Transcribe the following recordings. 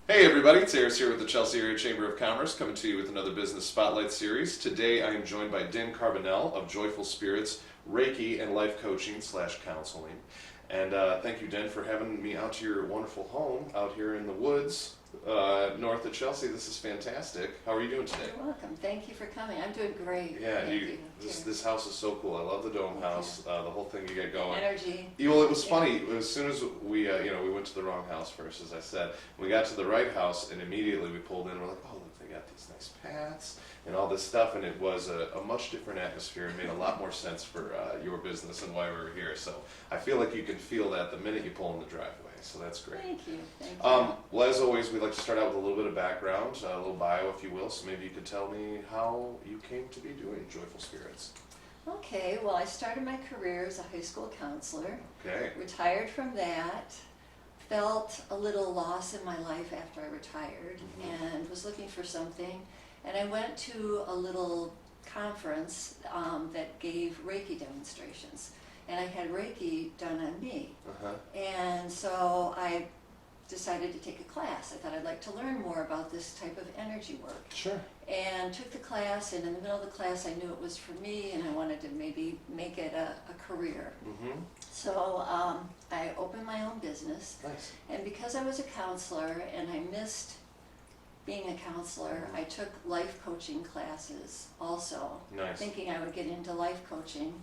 Hey everybody, it's Aris here with the Chelsea Area Chamber of Commerce coming to you with another Business Spotlight series. Today I am joined by Din Carbonell of Joyful Spirits, Reiki and Life Coaching / Counseling. And thank you, Din, for having me out to your wonderful home out here in the woods north of Chelsea. This is fantastic. How are you doing today? You're welcome. Thank you for coming. I'm doing great. Yeah, Thank you. this house is so cool. I love the dome house, the whole thing you get going. Energy. Well, it was funny. As soon as we we went to the wrong house first, as I said. We got to the right house, and immediately we pulled in. We're like, oh, look, they got these nice paths and all this stuff, and it was a much different atmosphere and made a lot more sense for your business and why we were here. So I feel like you can feel that the minute you pull in the driveway. So that's great. Thank you. Thank you. Well, as always, we'd like to start out with a little bit of background, a little bio, if you will. So maybe you could tell me how you came to be doing Joyful Spirits. Okay, well, I started my career as a high school counselor. Okay. Retired from that. Felt a little loss in my life after I retired and was looking for something. And I went to a little conference that gave Reiki demonstrations. And I had Reiki done on me. And so I decided to take a class. I thought I'd like to learn more about this type of energy work. Sure. And took the class, and in the middle of the class I knew it was for me and I wanted to maybe make it a career. So I opened my own business. Nice. And because I was a counselor and I missed being a counselor, I took life coaching classes also, Nice. thinking I would get into life coaching.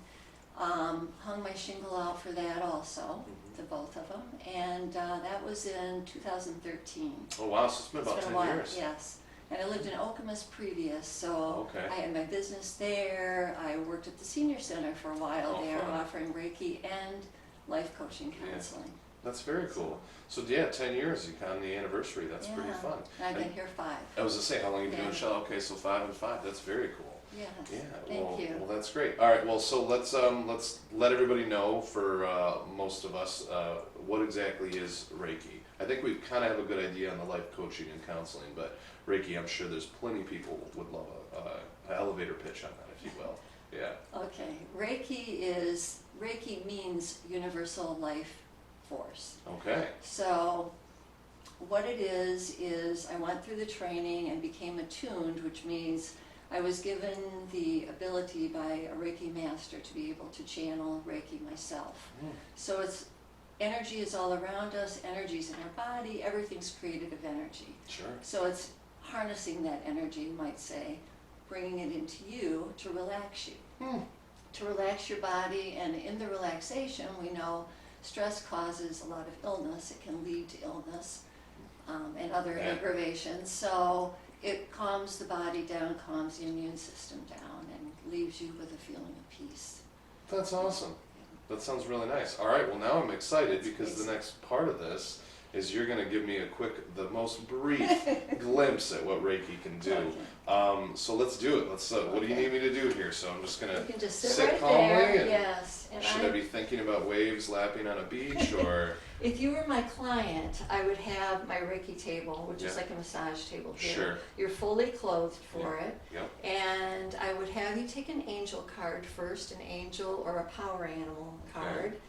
Hung my shingle out for that also, the both of them, and that was in 2013. Oh wow, so it's been It's about been 10 a while, years. yes. And I lived in Okemos previous, so Okay. I had my business there. I worked at the senior center for a while Oh, there, fun. offering Reiki and life coaching counseling. That's very cool. So yeah, 10 years, you on the anniversary. That's pretty Yeah. fun. And I've been And here 5. I was gonna say, how long have you been doing Yeah. Shell? Okay, so 5 and 5. That's very cool. Yes, Yeah. thank Well, you. well, that's great. All right. Well, so let's let everybody know for most of us what exactly is Reiki. I think we kind of have a good idea on the life coaching and counseling, but Reiki, I'm sure there's plenty of people would love a elevator pitch on that, if you will. Yeah. Okay, Reiki means universal life force. Okay. So what it is I went through the training and became attuned, which means I was given the ability by a Reiki master to be able to channel Reiki myself. So it's energy is all around us, energy's in our body, everything's created of energy. Sure. So it's harnessing that energy, you might say, bringing it into you to relax you. To relax your body, and in the relaxation, we know stress causes a lot of illness. It can lead to illness and other aggravations. So it calms the body down, calms the immune system down, and leaves you with a feeling of peace. That's awesome. That sounds really nice. All right, well now I'm excited because the next part of this is you're going to give me the most brief glimpse at what Reiki can do. So let's do it. What do you need me to do here? So I'm just going You can to just sit sit right calmly. there, And yes. And should I be thinking about waves lapping on a beach or? If you were my client, I would have my Reiki table, which is Yeah. like a massage table here. Sure. You're fully clothed for it. Yep. And I would have you take an angel card first, an angel or a power animal card.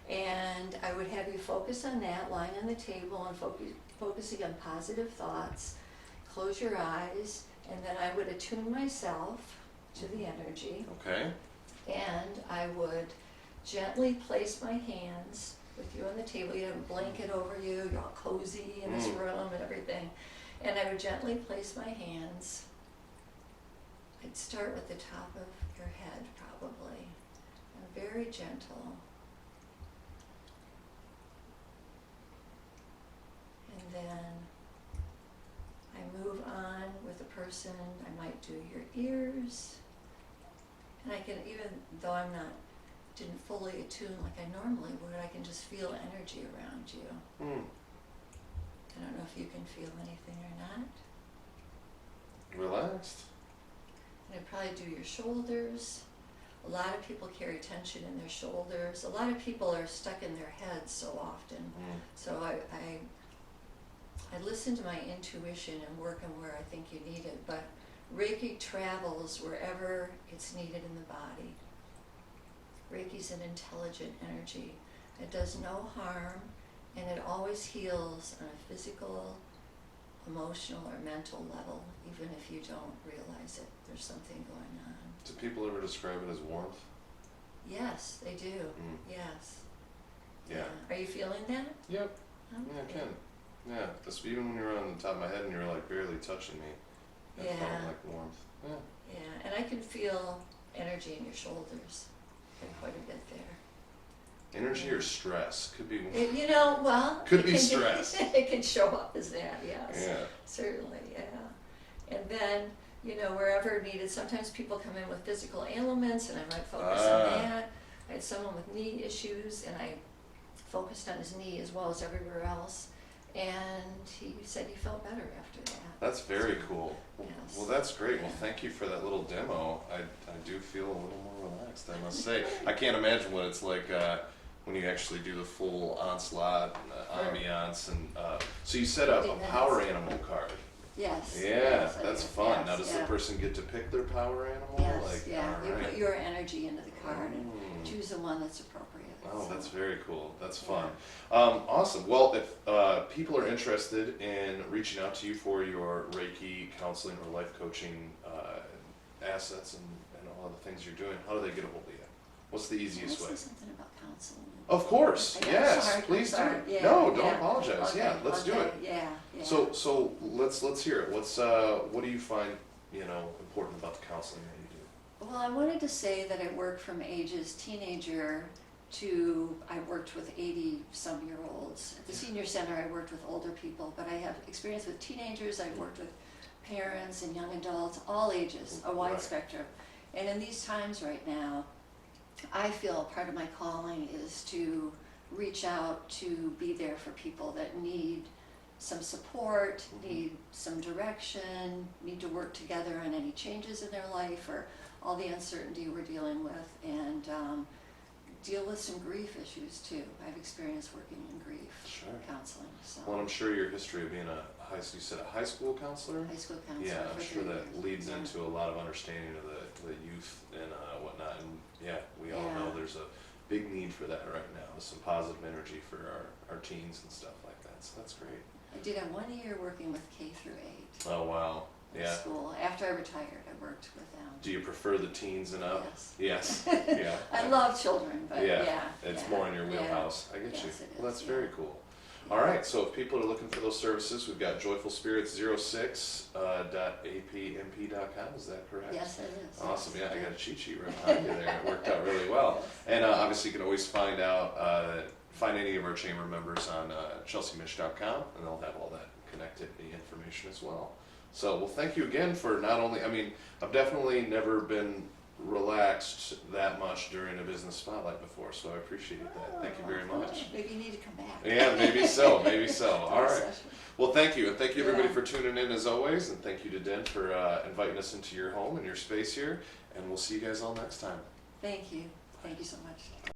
And I would have you focus on that, lying on the table and focusing on positive thoughts. Close your eyes, and then I would attune myself to the energy. Okay. And I would gently place my hands with you on the table. You have a blanket over you, you're all cozy in this room and everything. And I would gently place my hands. I'd start with the top of your head probably. And very gentle. And then I move on with the person. I might do your ears. And I can, even though didn't fully attune like I normally would, I can just feel energy around you. I don't know if you can feel anything or not. Relaxed. And I'd probably do your shoulders. A lot of people carry tension in their shoulders. A lot of people are stuck in their heads so often. So I listen to my intuition and work on where I think you need it, but Reiki travels wherever it's needed in the body. Reiki's an intelligent energy. It does no harm, and it always heals on a physical, emotional or mental level, even if you don't realize it, there's something going on. Do people ever describe it as warmth? Yes, they do. Mm. Yes. Yeah. Are you feeling that? Yep. Okay. Yeah, I can. Yeah, just even when you're on the top of my head and you're like barely touching me, it felt Yeah. like warmth. Yeah. Yeah, and I can feel energy in your shoulders. Quite a bit there. Energy or stress could be. You know, well, Could it be can stress. It can show up as that, yes. Yeah. Certainly, yeah. And then, you know, wherever needed, sometimes people come in with physical ailments, and I might focus on that. I had someone with knee issues, and I focused on his knee as well as everywhere else. And he said he felt better after that. That's very cool. Yes. Well, that's great. Well, Yeah. thank you for that little demo. I do feel a little more relaxed, I must say. I can't imagine what it's like when you actually do the full onslaught and the ambiance. And so you set up a power animal card. Yes. Yeah, yes, I that's did. fun. Yes, Now, does yeah. the person get to pick their power animal? Yes, Like, yeah. all You right. put your energy into the card and Mm. choose the one that's appropriate. Oh, so. that's very cool. That's fun. Awesome. Well, if people are interested in reaching out to you for your Reiki counseling or life coaching assets and all the things you're doing, how do they get a hold of you? What's the Can I easiest say way? something about counseling? Of course. I'm Yes. sorry, Please I'm sorry. do. Yeah, No, don't yeah. apologize. Okay, Yeah, let's do okay, it. Yeah, yeah. So let's hear it. What do you find important about the counseling that you do? Well, I wanted to say that I work from ages teenager to, I worked with 80-some-year-olds. At the senior center, I worked with older people, but I have experience with teenagers, I've worked with parents and young adults, all ages, a wide Right. spectrum. And in these times right now, I feel part of my calling is to reach out to be there for people that need some support, need some direction, need to work together on any changes in their life or all the uncertainty we're dealing with, and deal with some grief issues too. I've experienced working in grief Sure. counseling, so Well, I'm sure your history of being you said a high school counselor? high school counselor. Yeah, I'm for sure 3 that years. leads Yeah. into a lot of understanding of the youth and whatnot. And yeah, we all Yeah. know there's a big need for that right now. Some positive energy for our teens and stuff like that. So that's great. I did a 1 year working with K through 8 Oh wow, in yeah. school. After I retired, I worked with them. Do you prefer the teens and up? Yes. Yes. Yeah. I love children, but Yeah, yeah. it's yeah, more in your yeah. wheelhouse. I get Yes, you. it Well, is, that's yeah. very cool. All right, so if people are looking for those services, we've got joyfulspirits06.apmp.com. Is that correct? Yes, it is. Awesome. yes. Yeah, I got a cheat sheet right behind you there. It worked out really well. Yes. And obviously, you can always find any of our chamber members on chelseamish.com, and they'll have all that connectivity information as well. So, well, thank you again for not only, I've definitely never been relaxed that much during a business spotlight before, so I appreciate that. Thank you very much. Maybe you need to come back. Yeah, maybe so, maybe so. All right. Session. Well, thank you, and thank you everybody Yeah. for tuning in as always, and thank you to Den for inviting us into your home and your space here, and we'll see you guys all next time. Thank you. Thank you so much.